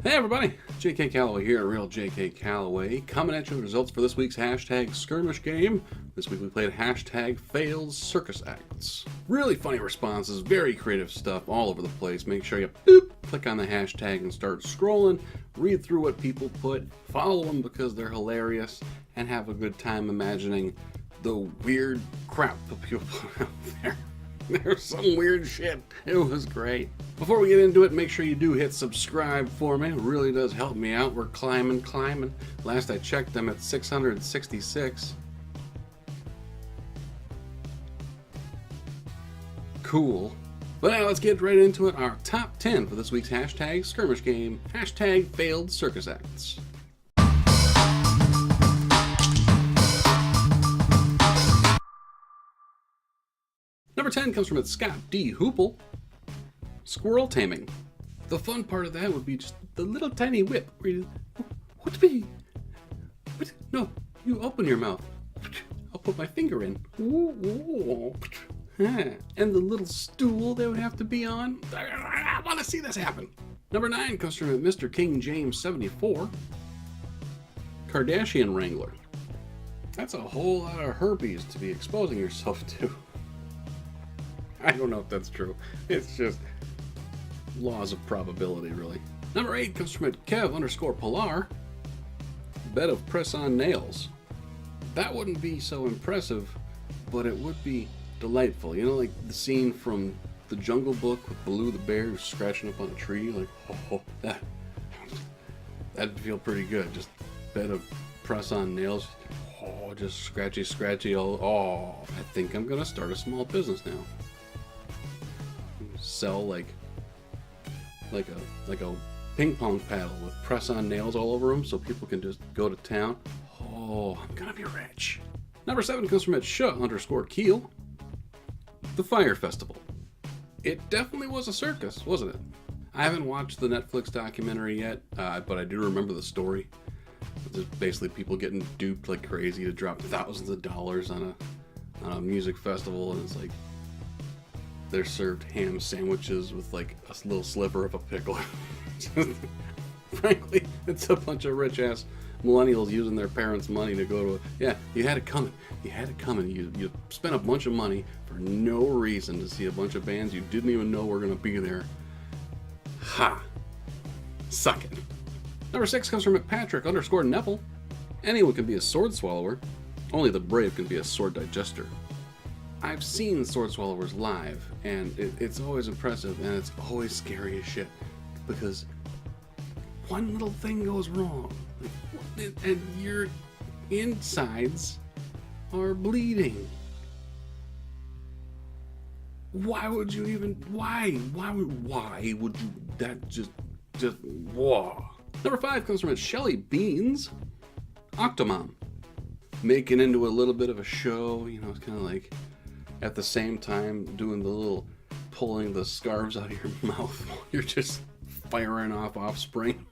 Hey everybody, JK Calloway here, Real JK Calloway, coming at you with results for this week's hashtag skirmish game. This week we played hashtag failed circus acts. Really funny responses, very creative stuff all over the place. Make sure you click on the hashtag and start scrolling, read through what people put, follow them because they're hilarious, and have a good time imagining the weird crap that people put out there. There's some weird shit. It was great. Before we get into it, make sure you do hit subscribe for me. It really does help me out. We're climbing. Last I checked, I'm at 666. Cool. But now let's get right into it. Our top 10 for this week's hashtag skirmish game. Hashtag failed circus acts. Number 10 comes from Scott D. Hoople. Squirrel taming. The fun part of that would be just the little tiny whip. Where you, what be? What? No, you open your mouth. I'll put my finger in. And the little stool they would have to be on. I want to see this happen. Number 9 comes from Mr. King James 74. Kardashian Wrangler. That's a whole lot of herpes to be exposing yourself to. I don't know if that's true. It's just laws of probability, really. Number 8 comes from Kev_Pilar. Bed of press-on nails. That wouldn't be so impressive, but it would be delightful. You know, like the scene from The Jungle Book with Baloo the bear who's scratching up on a tree. Like, that'd feel pretty good. Just bed of press-on nails. Oh, just scratchy. Oh, I think I'm gonna start a small business now. Sell like a ping pong paddle with press-on nails all over them so people can just go to town. Oh, I'm gonna be rich. Number 7 comes from @Sha_Keel. The Fire Festival. It definitely was a circus, wasn't it? I haven't watched the Netflix documentary yet, but I do remember the story. Just basically people getting duped like crazy to drop thousands of dollars on a music festival, and it's like they're served ham sandwiches with like a little sliver of a pickle. Frankly, it's a bunch of rich ass millennials using their parents' money to go to you had it coming. You spent a bunch of money for no reason to see a bunch of bands you didn't even know were gonna be there. Ha! Suck it. Number 6 comes from Patrick_Neville. Anyone can be a sword swallower. Only the brave can be a sword digester. I've seen sword swallowers live, and it's always impressive, and it's always scary as shit, because one little thing goes wrong, and your insides are bleeding. Why would you even, why would you, that just, whoa. Number 5 comes from Shelly Beans. Octomom. Making into a little bit of a show, you know, it's kind of like, at the same time doing the little pulling the scarves out of your mouth while you're just firing off offspring.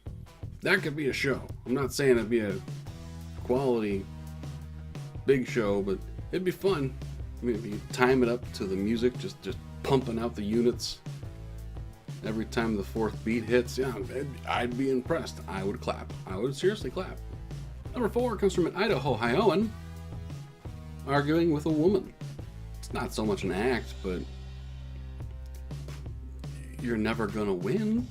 That could be a show. I'm not saying it'd be a quality big show, but it'd be fun. I mean, if you time it up to the music, just pumping out the units every time the 4th beat hits, yeah, I'd be impressed. I would clap. I would seriously clap. Number 4 comes from Idaho. Arguing with a woman. It's not so much an act, but you're never gonna win.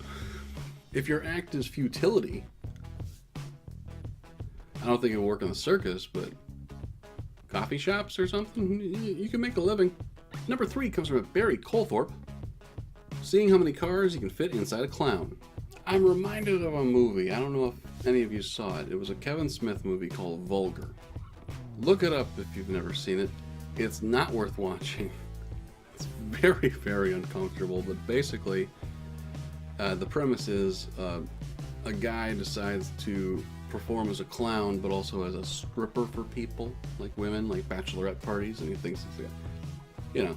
If your act is futility, I don't think it would work in the circus, but coffee shops or something, you can make a living. Number 3 comes from Barry Colthorpe. Seeing how many cars you can fit inside a clown. I'm reminded of a movie. I don't know if any of you saw it. It was a Kevin Smith movie called Vulgar. Look it up if you've never seen it. It's not worth watching. It's very, very uncomfortable, but basically the premise is a guy decides to perform as a clown but also as a stripper for people, like women, like bachelorette parties, and he thinks it's, you know,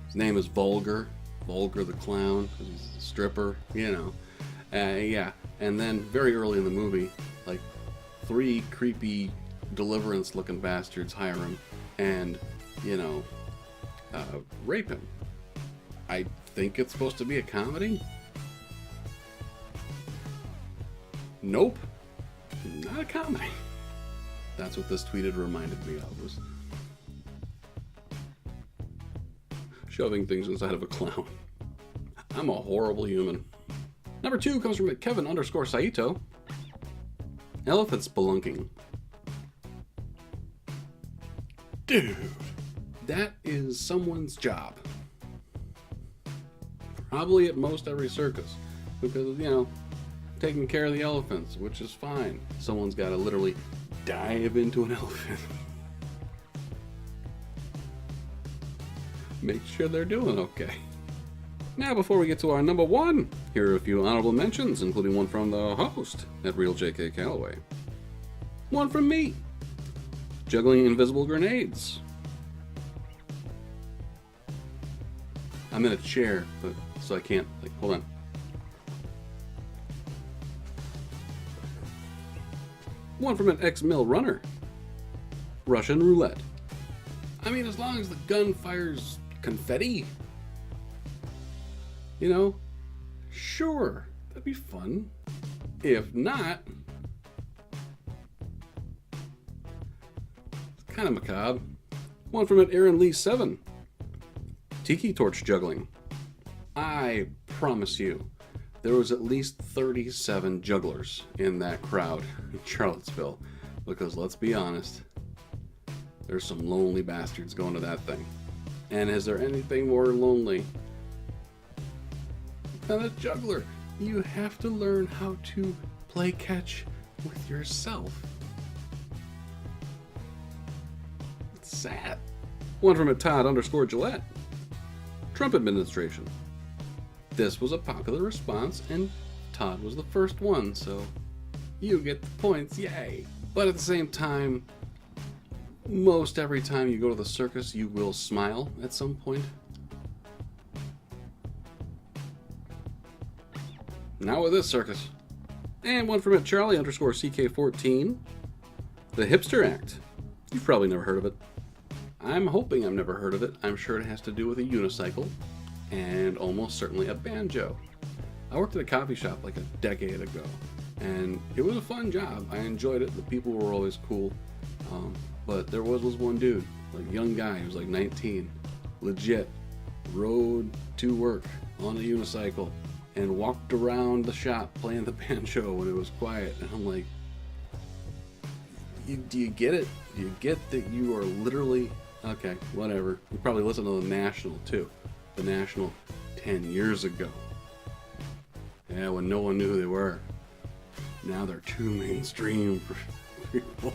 his name is Vulgar the clown, because he's a stripper, you know. And then very early in the movie, like 3 creepy Deliverance looking bastards hire him and, you know, rape him. I think it's supposed to be a comedy. Nope, not a comedy. That's what this tweeted reminded me of, was shoving things inside of a clown. I'm a horrible human. Number 2 comes from Kevin_Saito. Elephant spelunking. Dude, that is someone's job. Probably at most every circus. Because, you know, taking care of the elephants, which is fine. Someone's got to literally dive into an elephant. Make sure they're doing okay. Now, before we get to our number 1, here are a few honorable mentions, including one from the host at RealJK Calloway. One from me, juggling invisible grenades. I'm in a chair, but so I can't, like, hold on. One from an ex-mill runner, Russian roulette. I mean, as long as the gun fires confetti, you know, sure, that'd be fun. If not, it's kind of macabre. One from an Aaron Lee 7, tiki torch juggling. I promise you, there was at least 37 jugglers in that crowd in Charlottesville, because let's be honest, there's some lonely bastards going to that thing. And is there anything more lonely than a juggler? You have to learn how to play catch with yourself. It's sad. One from a Todd_Gillette. Trump administration. This was a popular response, and Todd was the first one, so you get the points, yay. But at the same time, most every time you go to the circus, you will smile at some point. Not with this circus. And one from Charlie_CK14. The Hipster Act. You've probably never heard of it. I'm hoping I've never heard of it. I'm sure it has to do with a unicycle and almost certainly a banjo. I worked at a coffee shop like a decade ago, and it was a fun job. I enjoyed it. The people were always cool. But there was one dude, like a young guy, he was like 19, legit, rode to work on a unicycle and walked around the shop playing the banjo when it was quiet. And I'm like, do you get it? Do you get that you are literally, okay, whatever. You probably listened to the National too. The National 10 years ago. Yeah, when no one knew who they were. Now they're too mainstream for people.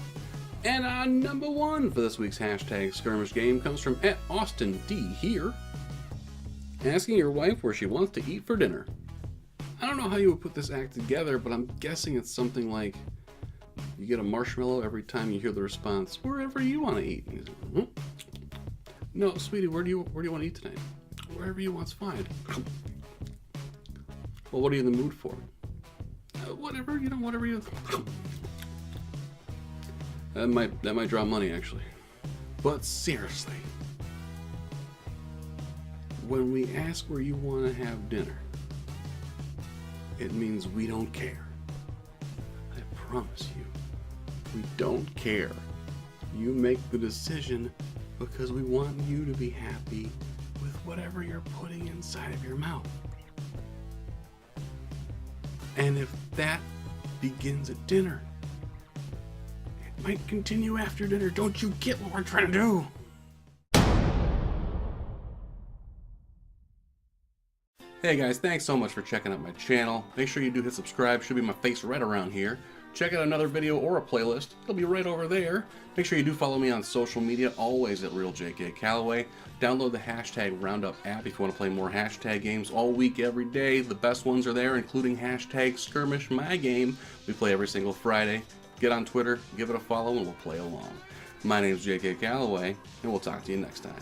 And our number 1 for this week's hashtag skirmish game comes from @AustinD here. Asking your wife where she wants to eat for dinner. I don't know how you would put this act together, but I'm guessing it's something like you get a marshmallow every time you hear the response, wherever you want to eat. And you say, no, sweetie, where do you want to eat tonight? Wherever you want's fine. Well, what are you in the mood for? Whatever, whatever you... That might draw money, actually. But seriously, when we ask where you want to have dinner, it means we don't care. I promise you, we don't care. You make the decision because we want you to be happy with whatever you're putting inside of your mouth. And if that begins at dinner, it might continue after dinner. Don't you get what we're trying to do? Hey guys, thanks so much for checking out my channel. Make sure you do hit subscribe. Should be my face right around here. Check out another video or a playlist. It'll be right over there. Make sure you do follow me on social media, always at RealJK Calloway. Download the hashtag Roundup app if you want to play more hashtag games all week, every day. The best ones are there, including hashtag Skirmish, my game. We play every single Friday. Get on Twitter, give it a follow, and we'll play along. My name's JK Calloway, and we'll talk to you next time.